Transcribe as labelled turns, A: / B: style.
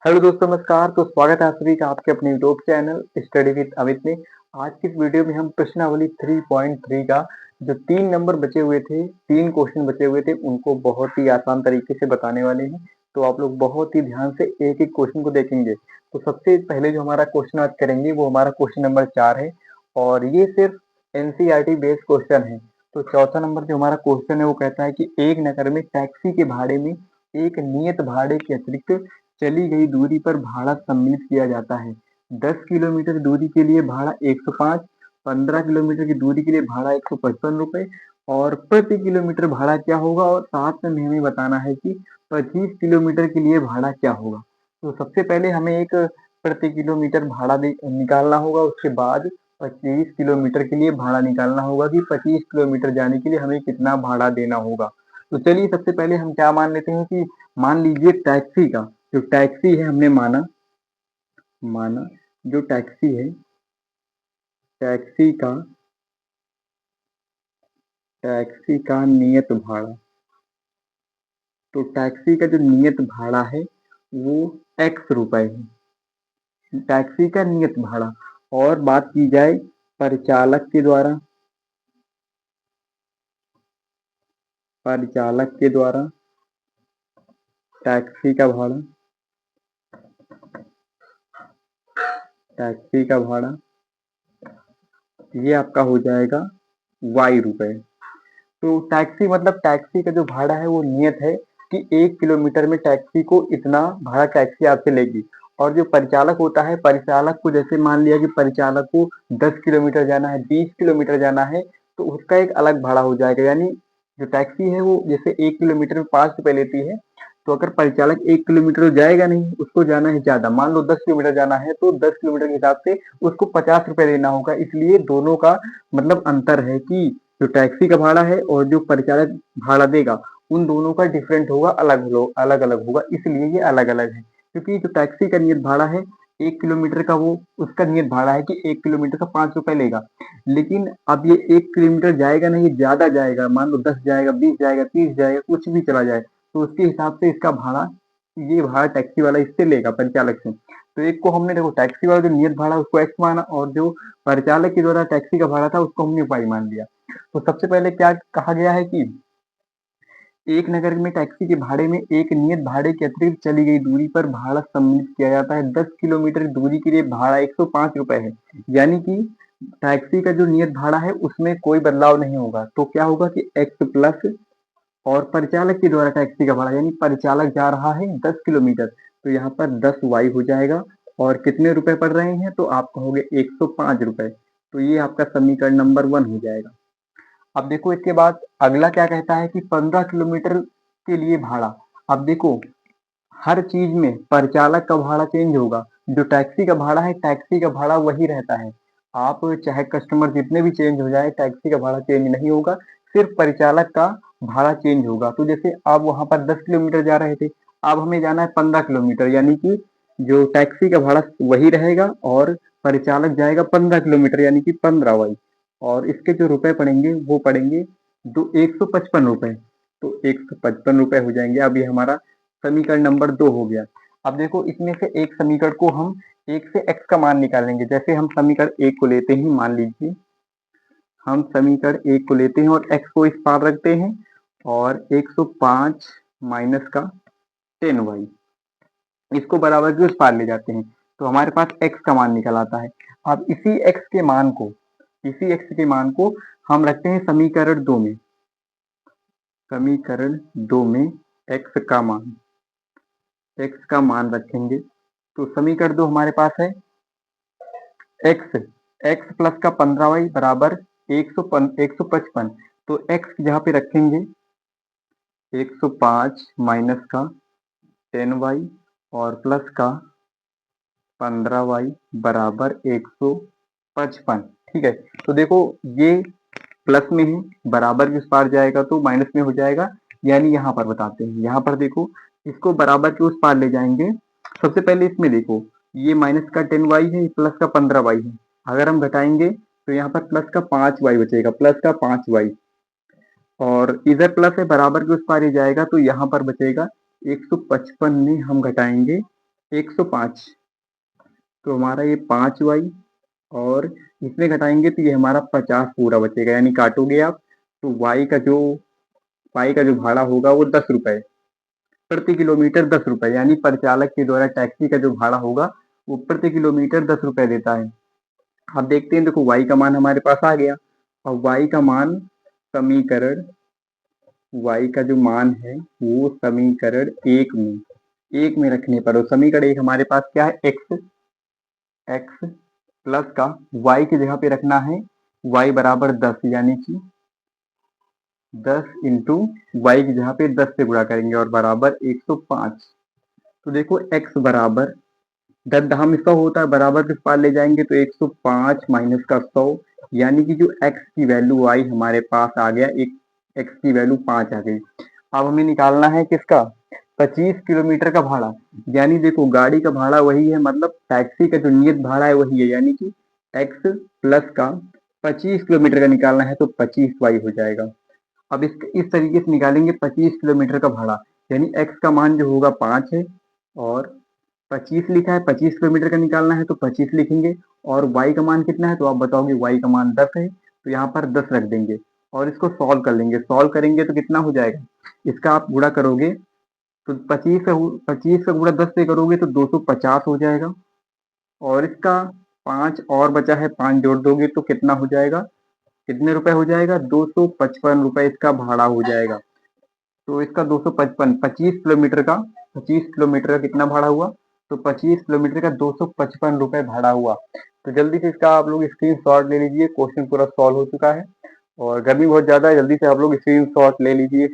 A: Hello दोस्तों, नमस्कार। तो स्वागत है आप सभी का आपके अपने YouTube channel study with Amit में। आज की इस वीडियो में हम प्रश्नावली 3.3 का जो 3 नंबर बचे हुए थे, 3 क्वेश्चन बचे हुए थे, उनको बहुत ही आसान तरीके से बताने वाले हैं। तो आप लोग बहुत ही ध्यान से एक-एक क्वेश्चन को देखेंगे। तो सबसे पहले जो हमारा क्वेश्चन आज करेंगे वो हमारा क्वेश्चन नंबर 4 है और ये सिर्फ एनसीईआरटी बेस्ड क्वेश्चन है। तो चौथा नंबर जो हमारा क्वेश्चन है वो कहता है कि एक नगर में टैक्सी के भाड़े में एक नियत भाड़े के अतिरिक्त चली गई दूरी पर भाड़ा सम्मिलित किया जाता है। 10 किलोमीटर दूरी के लिए भाड़ा 105, 15 किलोमीटर की दूरी के लिए भाड़ा 155 रुपए और प्रति किलोमीटर भाड़ा क्या होगा, और साथ में हमें बताना है कि 25 किलोमीटर के लिए भाड़ा क्या होगा। तो सबसे पहले हमें एक प्रति किलोमीटर भाड़ा निकालना होगा, उसके बाद 25 किलोमीटर के लिए भाड़ा निकालना होगा कि 25 किलोमीटर जाने के लिए हमें कितना भाड़ा देना होगा। तो चलिए सबसे पहले हम क्या मान लेते हैं कि मान लीजिए टैक्सी का जो टैक्सी है हमने माना माना जो टैक्सी है, टैक्सी टैक्सी का नियत भाड़ा। तो टैक्सी का जो नियत भाड़ा है वो एक्स रुपए है, टैक्सी का नियत भाड़ा। और बात की जाए परिचालक के द्वारा, परिचालक के द्वारा टैक्सी का भाड़ा, टैक्सी का भाड़ा ये आपका हो जाएगा वाई रुपए। तो टैक्सी मतलब टैक्सी का जो भाड़ा है वो नियत है कि 1 किलोमीटर में टैक्सी को इतना भाड़ा टैक्सी आपसे लेगी। और जो परिचालक होता है, परिचालक को जैसे मान लिया कि परिचालक को 10 किलोमीटर जाना है, 20 किलोमीटर जाना है, तो उसका एक अलग भाड़ा हो जाएगा। यानी जो टैक्सी है वो जैसे 1 किलोमीटर में 5 रुपए लेती है, तो अगर परिचालक 1 किलोमीटर जाएगा नहीं, उसको जाना है ज्यादा, मान लो 10 किलोमीटर जाना है, तो 10 किलोमीटर के हिसाब से उसको 50 रुपए देना होगा। इसलिए दोनों का मतलब अंतर है कि जो टैक्सी का भाड़ा है और जो परिचालक भाड़ा देगा उन दोनों का डिफरेंट होगा, अलग अलग होगा, इसलिए ये अलग अलग है। क्योंकि जो टैक्सी का नियत भाड़ा है 1 किलोमीटर का, वो उसका नियत भाड़ा है कि 1 किलोमीटर का 5 रुपए लेगा। लेकिन अब ये 1 किलोमीटर जाएगा नहीं, ये ज्यादा जाएगा, मान लो 10 जाएगा, 20 जाएगा, 30 जाएगा, कुछ भी चला जाए, तो उसके हिसाब से इसका भाड़ा, ये भाड़ा टैक्सी वाला इससे लेगा, परिचालक से। तो एक को हमने देखो टैक्सी वाला जो नियत भाड़ा उसको एक्स माना, और जो परिचालक के द्वारा टैक्सी का भाड़ा था उसको हमने वाई मान लिया। तो सबसे पहले क्या कहा गया है कि एक नगर में टैक्सी के भाड़े में एक नियत भाड़े के अतिरिक्त चली गई दूरी पर भाड़ा सम्मिलित किया जाता है। 10 किलोमीटर दूरी के लिए भाड़ा 105 रुपए है। यानी कि टैक्सी का जो नियत भाड़ा है उसमें कोई बदलाव नहीं होगा। तो क्या होगा कि एक्स प्लस और परिचालक के द्वारा टैक्सी का भाड़ा, यानी परिचालक जा रहा है 10 किलोमीटर, तो यहाँ पर 10 वाई हो जाएगा। और कितने रुपए पड़ रहे हैं, तो आप कहोगे 105 रुपए। तो ये आपका समीकरण नंबर 1 हो जाएगा। अब देखो इसके बाद अगला क्या कहता है कि 15 किलोमीटर के लिए भाड़ा। अब देखो हर चीज में परिचालक का भाड़ा चेंज होगा, जो टैक्सी का भाड़ा है टैक्सी का भाड़ा वही रहता है। आप चाहे कस्टमर जितने भी चेंज हो जाए, टैक्सी का भाड़ा चेंज नहीं होगा, सिर्फ परिचालक का भाड़ा चेंज होगा। तो जैसे आप वहां पर 10 किलोमीटर जा रहे थे, अब हमें जाना है 15 किलोमीटर, यानी कि जो टैक्सी का भाड़ा वही रहेगा और परिचालक जाएगा 15 किलोमीटर, यानी कि 15 वाई। और इसके जो रुपए पड़ेंगे वो पड़ेंगे 155 रुपए। तो 155 रुपए हो जाएंगे। अब ये हमारा समीकरण नंबर 2 हो गया। अब देखो इसमें से एक समीकरण को हम एक से x का मान निकालेंगे। जैसे हम समीकरण एक को लेते हैं, मान लीजिए हम समीकरण एक को लेते हैं और x को इस पार रखते हैं, और 105 माइनस का 10y इसको बराबर के उस पार ले जाते हैं, तो हमारे पास x का मान निकल आता है। अब इसी x के मान को हम रखते हैं समीकरण 2 में। समीकरण 2 में x का मान रखेंगे। तो समीकरण 2 हमारे पास है x प्लस का 15y बराबर 155। तो x जहाँ पे रखेंगे 105 माइनस का 10y और प्लस का 15y बराबर 155। ठीक है, तो देखो ये प्लस में है, बराबर के उस पार जाएगा तो माइनस में हो जाएगा। यानी यहाँ पर बताते हैं, यहाँ पर देखो इसको बराबर के उस पार ले जाएंगे। सबसे पहले इसमें देखो ये माइनस का 10y है, प्लस का 15y है। अगर हम घटाएंगे तो यहाँ पर प्लस का 5y बचेगा, प्लस का 5y। और इधर प्लस है, बराबर के उस पार ही जाएगा, तो यहाँ पर बचेगा 155 में हम घटाएंगे 105, तो हमारा ये 5y और इसमें घटाएंगे तो ये हमारा 50 पूरा बचेगा, यानी काटोगे आप तो y का जो भाड़ा होगा वो 10 रुपए प्रति किलोमीटर, 10 रुपए, यानी परिचालक के द्वारा टैक्सी का जो भाड़ा होगा वो प्रति किलोमीटर 10 रुपए देता है। अब देखते हैं, देखो y का मान हमारे पास आ गया और y का मान समीकरण y का जो मान है वो समीकरण एक में रखने पर, और समीकरण एक हमारे पास क्या है, x प्लस का y की जगह पे रखना है y बराबर 10, यानी कि 10 इंटू वाई की जगह पे 10 से गुणा करेंगे और बराबर 105। तो देखो x बराबर 10 हम 100 होता है, बराबर किस पार ले जाएंगे तो 105 माइनस का 100, यानी कि जो x की वैल्यू आई हमारे पास आ गया, एक x की वैल्यू 5 आ गई। अब हमें निकालना है किसका, 25 किलोमीटर का भाड़ा, यानी देखो गाड़ी का भाड़ा वही है, मतलब टैक्सी का जो नियत भाड़ा है वही है, यानी कि x प्लस का 25 किलोमीटर का निकालना है तो 25y हो जाएगा। अब इस तरीके से निकालेंगे 25 किलोमीटर का भाड़ा, यानी x का मान जो होगा 5 है और 25 लिखा है, 25 किलोमीटर का निकालना है तो 25 लिखेंगे, और y का मान कितना है तो आप बताओगे, y का मान 10 है तो यहाँ पर 10 रख देंगे और इसको सॉल्व कर लेंगे। सॉल्व करेंगे तो कितना हो जाएगा, इसका आप गुणा करोगे तो 25 का गुणा 10 से करोगे तो 250 हो जाएगा, और इसका 5 और बचा है, 5 जोड़ दोगे तो कितना हो जाएगा, कितने रुपए हो जाएगा, 255 रुपए इसका भाड़ा हो जाएगा। तो इसका 255, 25 किलोमीटर का कितना भाड़ा हुआ, तो 25 किलोमीटर का 255 रुपए भाड़ा हुआ। तो जल्दी से इसका आप लोग स्क्रीन शॉट ले लीजिए, क्वेश्चन पूरा सॉल्व हो चुका है और गर्मी बहुत ज्यादा है, जल्दी से आप लोग स्क्रीन शॉट ले लीजिए।